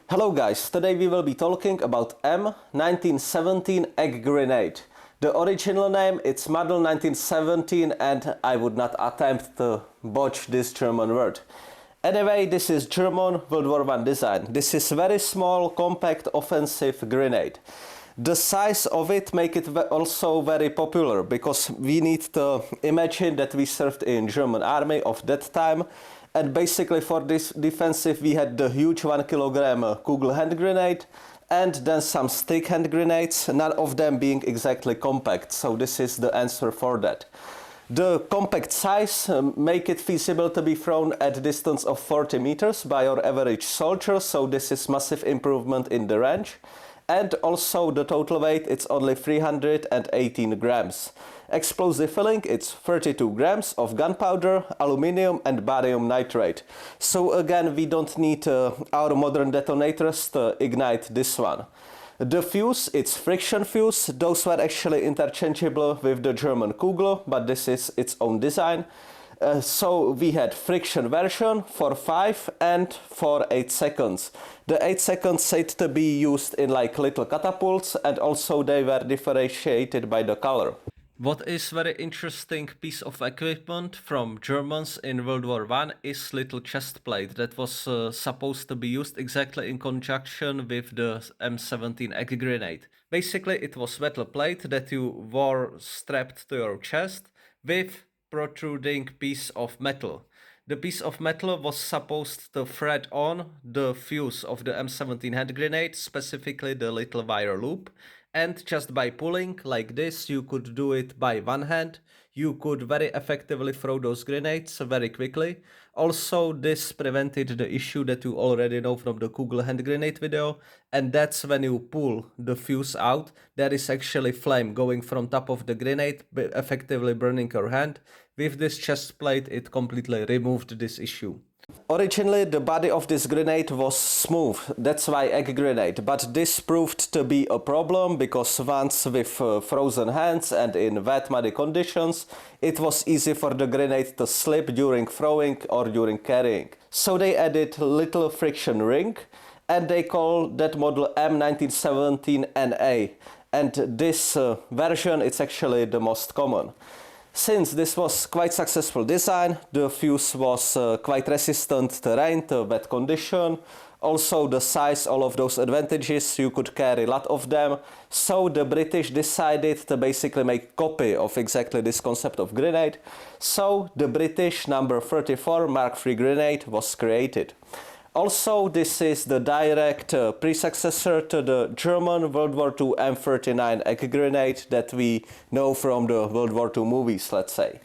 Hello guys, today we will be talking about M1917 egg grenade. The original name is Mod.17 and I would not attempt to botch this German word. Anyway, this is German World War I design. This is very small, compact, offensive grenade. The size of it make it also very popular because we need to imagine that we served in German army of that time. And basically for this defensive we had the huge 1 kilogram Kugel hand grenade and then some stick hand grenades, none of them being exactly compact, so this is the answer for that. The compact size make it feasible to be thrown at a distance of 40 meters by your average soldier, so this is massive improvement in the range. And also the total weight, it's only 318 grams. Explosive filling, it's 32 grams of gunpowder, aluminium and barium nitrate. So again, we don't need our modern detonators to ignite this one. The fuse, it's friction fuse. Those were actually interchangeable with the German Kugel, but this is its own design. So we had friction version for 5 and for 8 seconds. The 8 seconds said to be used in like little catapults, and also they were differentiated by the color. What is very interesting piece of equipment from Germans in World War I is little chest plate that was supposed to be used exactly in conjunction with the M17 egg grenade. Basically it was metal plate that you wore strapped to your chest with protruding piece of metal. The piece of metal was supposed to thread on the fuse of the M17 hand grenade, specifically the little wire loop, and just by pulling like this, you could do it by one hand. You could very effectively throw those grenades very quickly. Also, this prevented the issue that you already know from the Kugel hand grenade video, and that's when you pull the fuse out, there is actually flame going from top of the grenade, effectively burning your hand. With this chest plate, it completely removed this issue. Originally, the body of this grenade was smooth, that's why egg grenade, but this proved to be a problem because once with frozen hands and in wet muddy conditions, it was easy for the grenade to slip during throwing or during carrying. So they added little friction ring and they call that model M1917NA, and this version it's actually the most common. Since this was quite successful design, the fuse was quite resistant to rain, to wet condition. Also the size, all of those advantages, you could carry a lot of them. So the British decided to basically make copy of exactly this concept of grenade. So the British number 34 Mark III grenade was created. Also, this is the direct pre-successor to the German World War II M39 egg grenade that we know from the World War II movies, let's say.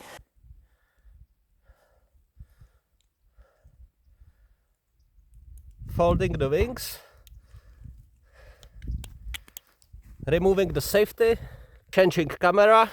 Folding the wings, removing the safety, changing camera.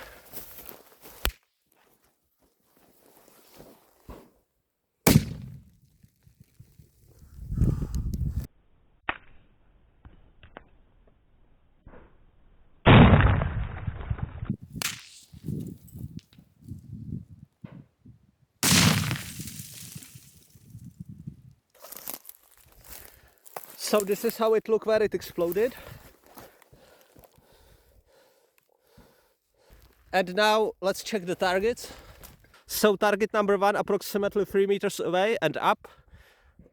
So this is how it looked where it exploded. And now let's check the targets. So target number 1 approximately 3 meters away and up.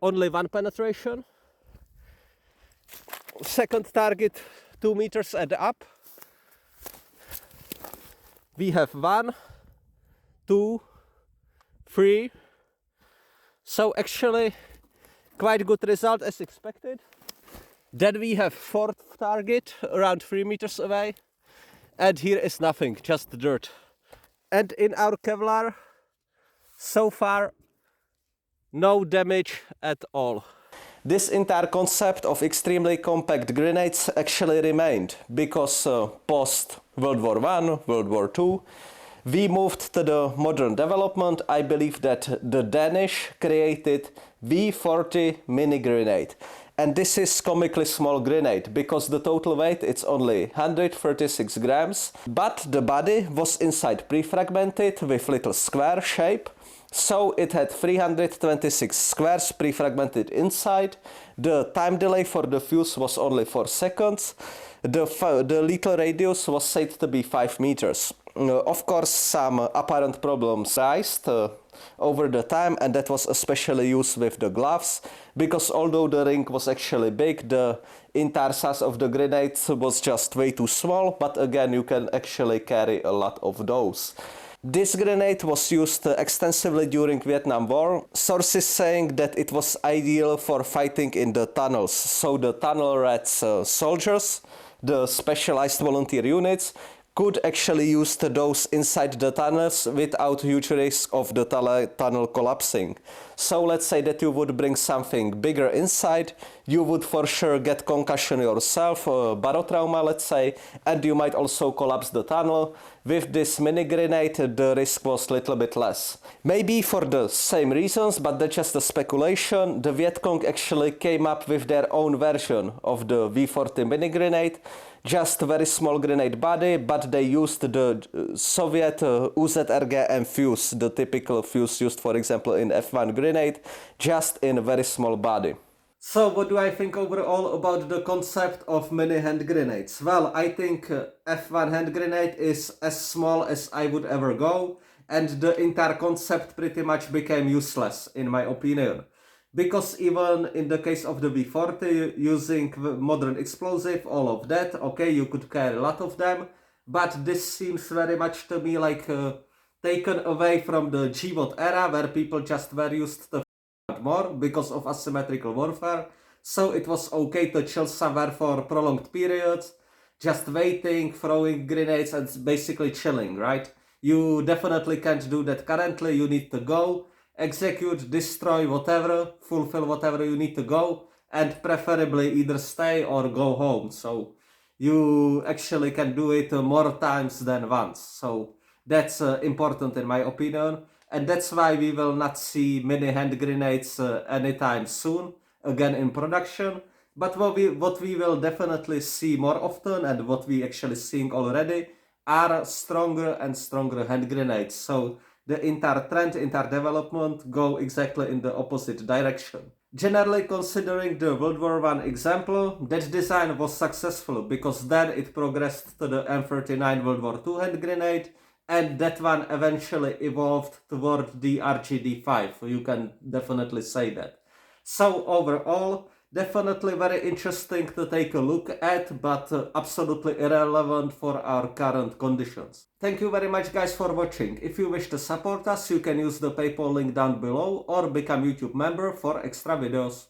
Only 1 penetration. Second target 2 meters and up. We have 1, 2, 3. So actually quite good result as expected. Then we have fourth target around 3 meters away, and here is nothing, just dirt. And in our Kevlar, so far no damage at all. This entire concept of extremely compact grenades actually remained because post World War I, World War II, we moved to the modern development. I believe that the Danish created V40 mini grenade. And this is comically small grenade because the total weight it's only 136 grams, but the body was inside pre-fragmented with little square shape. So it had 326 squares pre-fragmented inside. The time delay for the fuse was only 4 seconds. The lethal radius was said to be 5 meters. Of course, some apparent problems raised over the time, and that was especially used with the gloves, because although the ring was actually big, the entire size of the grenades was just way too small, but again, you can actually carry a lot of those. This grenade was used extensively during Vietnam War, sources saying that it was ideal for fighting in the tunnels, so the tunnel rats soldiers, the specialized volunteer units, could actually use those inside the tunnels without huge risk of the tunnel collapsing. So let's say that you would bring something bigger inside, you would for sure get concussion yourself, barotrauma let's say, and you might also collapse the tunnel. With this mini grenade the risk was a little bit less. Maybe for the same reasons, but that's just a speculation, the Viet Cong actually came up with their own version of the V40 mini grenade. Just a very small grenade body, but they used the Soviet UZRGM fuse, the typical fuse used for example in F1 grenade, just in a very small body. So what do I think overall about the concept of mini hand grenades? Well, I think F1 hand grenade is as small as I would ever go, and the entire concept pretty much became useless in my opinion. Because even in the case of the V40, using modern explosive, all of that, okay, you could carry a lot of them, but this seems very much to me like taken away from the GWOT era, where people just were used to more because of asymmetrical warfare, so it was okay to chill somewhere for prolonged periods, just waiting, throwing grenades and basically chilling, right? You definitely can't do that currently, you need to go, execute, destroy, whatever, fulfill whatever you need to go, and preferably either stay or go home. So you actually can do it more times than once. So that's important in my opinion, and that's why we will not see mini hand grenades anytime soon again in production. But what we will definitely see more often, and what we actually seeing already, are stronger and stronger hand grenades. So the entire trend, entire development go exactly in the opposite direction. Generally considering the World War I example, that design was successful because then it progressed to the M39 World War II hand grenade, and that one eventually evolved toward the RGD-5, you can definitely say that. So overall, definitely very interesting to take a look at, but absolutely irrelevant for our current conditions. Thank you very much guys for watching. If you wish to support us, you can use the PayPal link down below or become YouTube member for extra videos.